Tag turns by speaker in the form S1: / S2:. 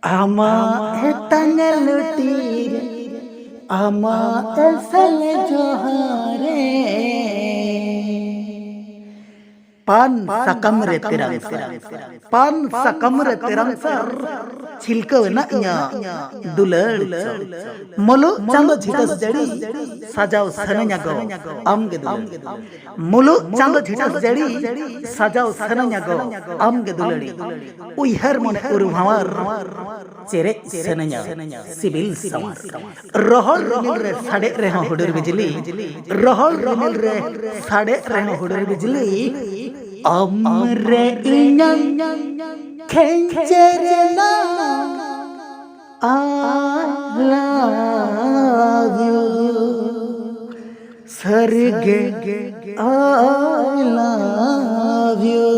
S1: आमा तंगल तीर आमा असल जोहारे पान सकम रे तिरंग पान सकम रे तिरंग सर छिलको ना इया दुलड़ मोलो चांदो झिटस जड़ी सजाओ सनन्या गो आम गे दुलड़ी मोलो चांदो झिटस जड़ी सजाओ सनन्या गो आम गे दुलड़ी उइहर मने उरुभावर चेरे सनन्या सिबिल सवार रहल रिमिल रे साडे रे हुडुर बिजली रहल रिमिल रे साडे रे हुडुर बिजली अमरे इन्यां खेंचरना I love you सरगे I love you